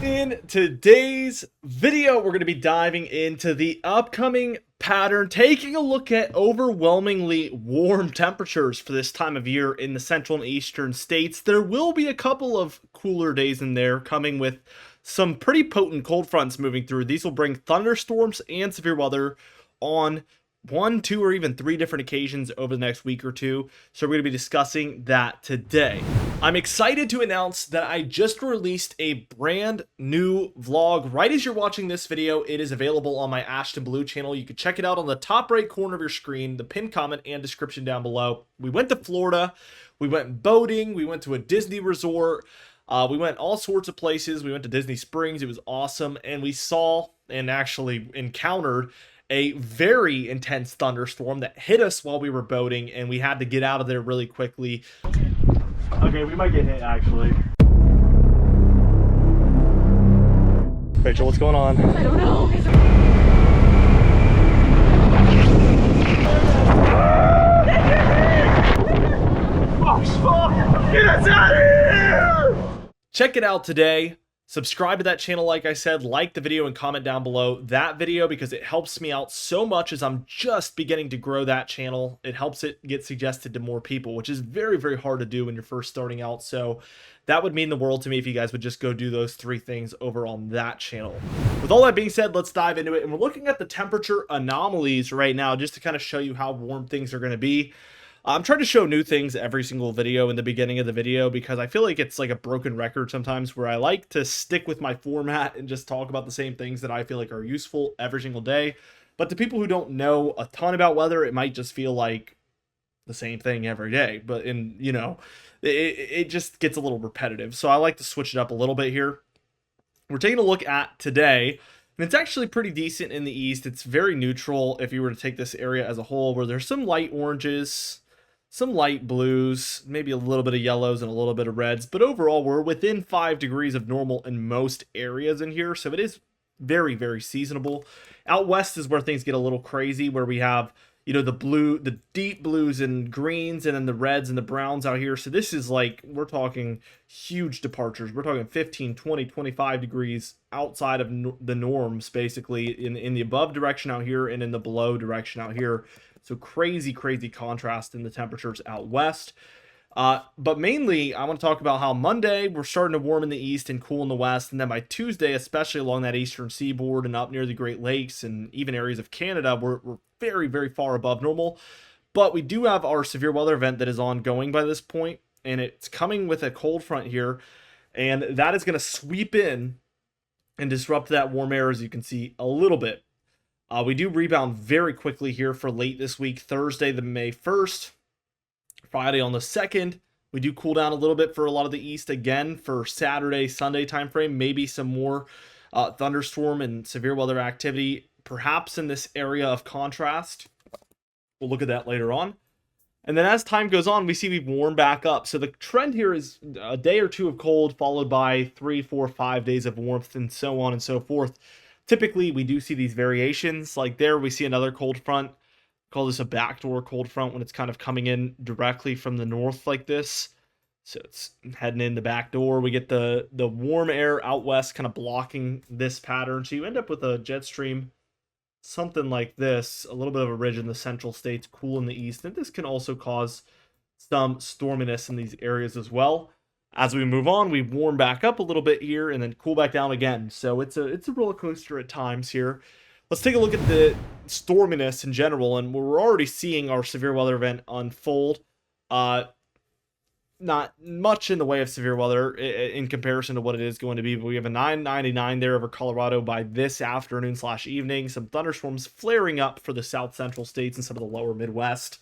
In today's video, we're going to be diving into the upcoming pattern, taking a look at overwhelmingly warm temperatures for this time of year in the central and eastern states. There will be a couple of cooler days in there coming with some pretty potent cold fronts moving through. These will bring thunderstorms and severe weather on one, two, or even three different occasions over the next week or two. So we're going to be discussing that today. I'm excited to announce that I just released a brand new vlog. Right as you're watching this video, it is available on my Ashton Blue channel. You can check it out on the top right corner of your screen, the pinned comment and description down below. We went to Florida, we went boating, we went to a Disney resort, we went all sorts of places. We went to Disney Springs, it was awesome, and we saw and actually encountered a very intense thunderstorm that hit us while we were boating, and we had to get out of there really quickly. Okay, we might get hit actually. Rachel, what's going on? I don't know. Oh, get us out of here! Check it out today. Subscribe to that channel, like I said, like the video and comment down below that video because it helps me out so much as I'm just beginning to grow that channel. It helps it get suggested to more people, which is very, very hard to do when you're first starting out. So that would mean the world to me if you guys would just go do those three things over on that channel. With all that being said, let's dive into it. And we're looking at the temperature anomalies right now just to kind of show you how warm things are going to be. I'm trying to show new things every single video in the beginning of the video because I feel like it's like a broken record sometimes where I like to stick with my format and just talk about the same things that I feel like are useful every single day. But to people who don't know a ton about weather, it might just feel like the same thing every day. But it just gets a little repetitive. So I like to switch it up a little bit here. We're taking a look at today. And it's actually pretty decent in the east. It's very neutral if you were to take this area as a whole, where there's some light oranges, some light blues, maybe a little bit of yellows and a little bit of reds, but overall we're within 5 degrees of normal in most areas in here, so it is very, very seasonable. Out west is where things get a little crazy, where we have, you know, the deep blues and greens, and then the reds and the browns out here. So this is like, we're talking huge departures. We're talking 15, 20, 25 degrees outside of the norms, basically, in the above direction out here and in the below direction out here. So crazy, crazy contrast in the temperatures out west. But mainly, I want to talk about how Monday, we're starting to warm in the east and cool in the west. And then by Tuesday, especially along that eastern seaboard and up near the Great Lakes and even areas of Canada, we're very, very far above normal. But we do have our severe weather event that is ongoing by this point, and it's coming with a cold front here. And that is going to sweep in and disrupt that warm air, as you can see, a little bit. We do rebound very quickly here for late this week, Thursday, the May 1st, Friday on the 2nd. We do cool down a little bit for a lot of the east again for Saturday, Sunday timeframe. Maybe some more thunderstorm and severe weather activity, perhaps in this area of contrast. We'll look at that later on. And then as time goes on, we see we warm back up. So the trend here is a day or two of cold, followed by 3, 4, 5 days of warmth, and so on and so forth. Typically, we do see these variations. Like there, we see another cold front. Call this a backdoor cold front when it's kind of coming in directly from the north like this. So it's heading in the back door. We get the warm air out west kind of blocking this pattern. So you end up with a jet stream, something like this. A little bit of a ridge in the central states, cool in the east. And this can also cause some storminess in these areas as well. As we move on, we warm back up a little bit here and then cool back down again. So it's a roller coaster at times here. Let's take a look at the storminess in general, and we're already seeing our severe weather event unfold. Not much in the way of severe weather in comparison to what it is going to be, but we have a 999 there over Colorado by this afternoon/evening. Some thunderstorms flaring up for the south central states and some of the lower Midwest.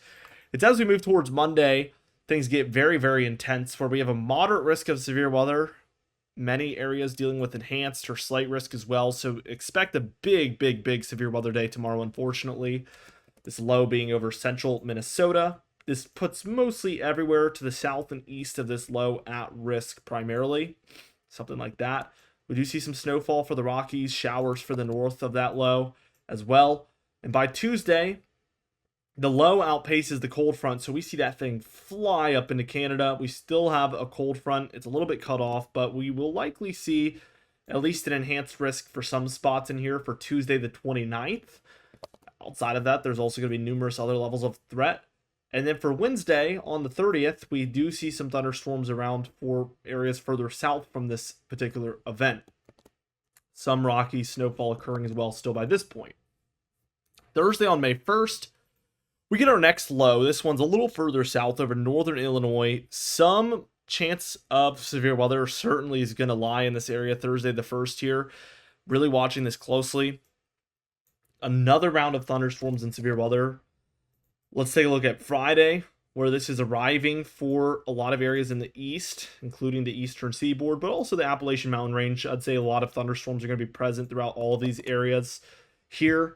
It's as we move towards Monday, things get very, very intense, where we have a moderate risk of severe weather. Many areas dealing with enhanced or slight risk as well. So expect a big, big, big severe weather day tomorrow, unfortunately. This low being over central Minnesota. This puts mostly everywhere to the south and east of this low at risk primarily. Something like that. We do see some snowfall for the Rockies, showers for the north of that low as well. And by Tuesday, the low outpaces the cold front, so we see that thing fly up into Canada. We still have a cold front. It's a little bit cut off, but we will likely see at least an enhanced risk for some spots in here for Tuesday the 29th. Outside of that, there's also going to be numerous other levels of threat. And then for Wednesday, on the 30th, we do see some thunderstorms around for areas further south from this particular event. Some rocky snowfall occurring as well still by this point. Thursday on May 1st, we get our next low. This one's a little further south over northern Illinois. Some chance of severe weather certainly is going to lie in this area Thursday the 1st here. Really watching this closely. Another round of thunderstorms and severe weather. Let's take a look at Friday, where this is arriving for a lot of areas in the east, including the eastern seaboard, but also the Appalachian Mountain Range. I'd say a lot of thunderstorms are going to be present throughout all of these areas here.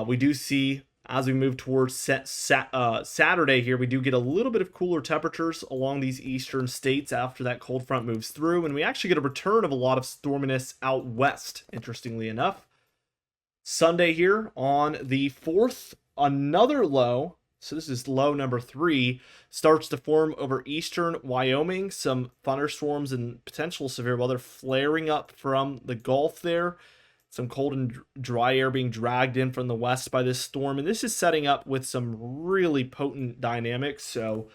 We do see, as we move towards Saturday here, we do get a little bit of cooler temperatures along these eastern states after that cold front moves through, and we actually get a return of a lot of storminess out west, interestingly enough. Sunday here on the 4th, another low, so this is low number 3, starts to form over eastern Wyoming. Some thunderstorms and potential severe weather flaring up from the Gulf there. Some cold and dry air being dragged in from the west by this storm. And this is setting up with some really potent dynamics. So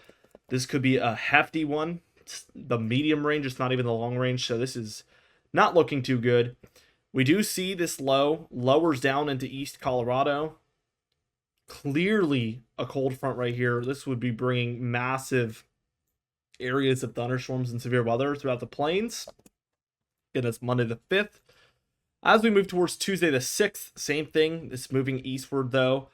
this could be a hefty one. It's the medium range, it's not even the long range. So this is not looking too good. We do see this low lowers down into East Colorado. Clearly a cold front right here. This would be bringing massive areas of thunderstorms and severe weather throughout the plains. Again, it's Monday the 5th. As we move towards Tuesday the 6th, same thing. It's moving eastward though.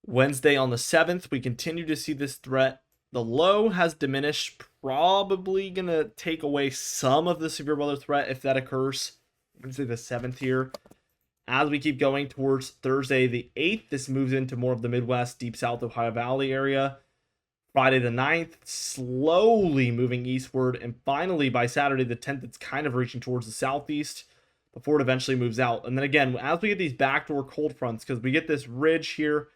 Wednesday on the 7th, we continue to see this threat. The low has diminished, probably going to take away some of the severe weather threat if that occurs. Wednesday the 7th here. As we keep going towards Thursday the 8th, this moves into more of the Midwest, deep south Ohio Valley area. Friday the 9th, slowly moving eastward. And finally, by Saturday the 10th, it's kind of reaching towards the southeast before it eventually moves out. And then again, as we get these backdoor cold fronts, because we get this ridge here,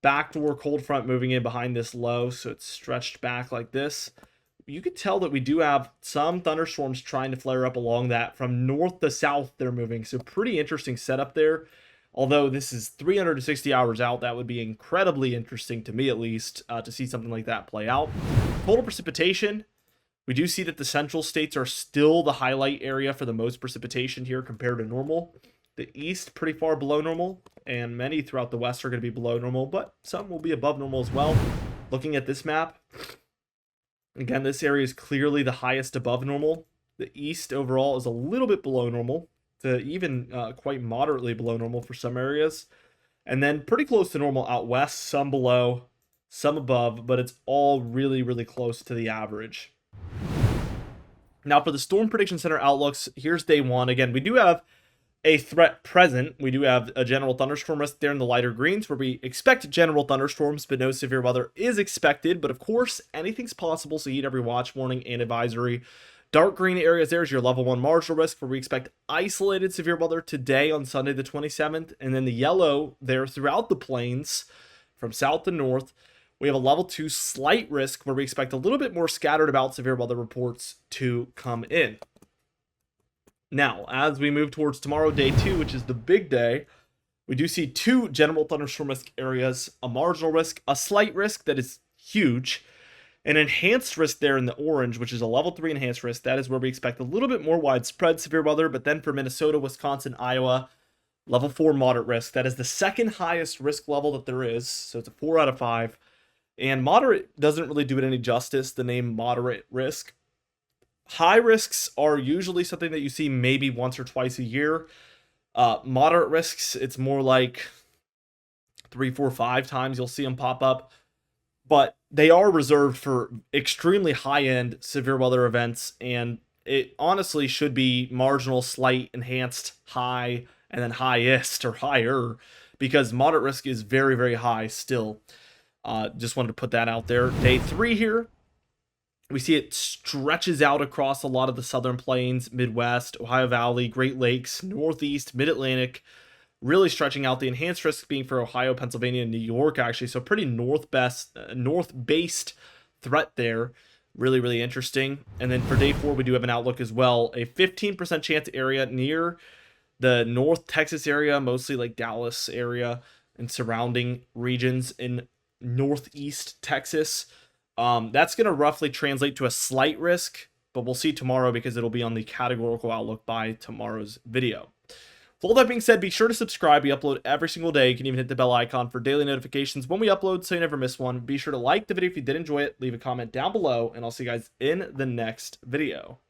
backdoor cold front moving in behind this low, so it's stretched back like this. You could tell that we do have some thunderstorms trying to flare up along that from north to south. They're moving, so pretty interesting setup there. Although this is 360 hours out, that would be incredibly interesting to me, at least, to see something like that play out. Total precipitation, we do see that the central states are still the highlight area for the most precipitation here compared to normal. The east pretty far below normal, and many throughout the west are going to be below normal, but some will be above normal as well. Looking at this map, again, this area is clearly the highest above normal. The east overall is a little bit below normal, to even quite moderately below normal for some areas. And then pretty close to normal out west, some below, some above, but it's all really, really close to the average. Now for the Storm Prediction Center outlooks, here's day one. Again, we do have a threat present. We do have a general thunderstorm risk there in the lighter greens where we expect general thunderstorms, but no severe weather is expected. But of course, anything's possible, so heed every watch, warning, and advisory. Dark green areas there is your level 1 marginal risk where we expect isolated severe weather today on Sunday the 27th. And then the yellow there throughout the plains from south to north, we have a level 2 slight risk where we expect a little bit more scattered about severe weather reports to come in. Now, as we move towards tomorrow, day 2, which is the big day, we do see 2 general thunderstorm risk areas, a marginal risk, a slight risk that is huge, an enhanced risk there in the orange, which is a level 3 enhanced risk. That is where we expect a little bit more widespread severe weather, but then for Minnesota, Wisconsin, Iowa, level 4 moderate risk. That is the second highest risk level that there is, so it's a 4 out of 5. And moderate doesn't really do it any justice, the name moderate risk. High risks are usually something that you see maybe once or twice a year. Moderate risks, it's more like 3, 4, 5 times you'll see them pop up. But they are reserved for extremely high-end severe weather events, and it honestly should be marginal, slight, enhanced, high, and then highest or higher, because moderate risk is very, very high still. Just wanted to put that out there. Day 3 here, we see it stretches out across a lot of the southern plains, Midwest, Ohio Valley, Great Lakes, Northeast, Mid-Atlantic, really stretching out. The enhanced risk being for Ohio, Pennsylvania, and New York, actually. So pretty north-based threat there. Really, really interesting. And then for day 4, we do have an outlook as well. A 15% chance area near the North Texas area, mostly like Dallas area and surrounding regions in Northeast Texas. That's going to roughly translate to a slight risk, but we'll see tomorrow because it'll be on the categorical outlook by tomorrow's video. With all that being said, be sure to subscribe. We upload every single day. You can even hit the bell icon for daily notifications when we upload so you never miss one. Be sure to like the video if you did enjoy it. Leave a comment down below, and I'll see you guys in the next video.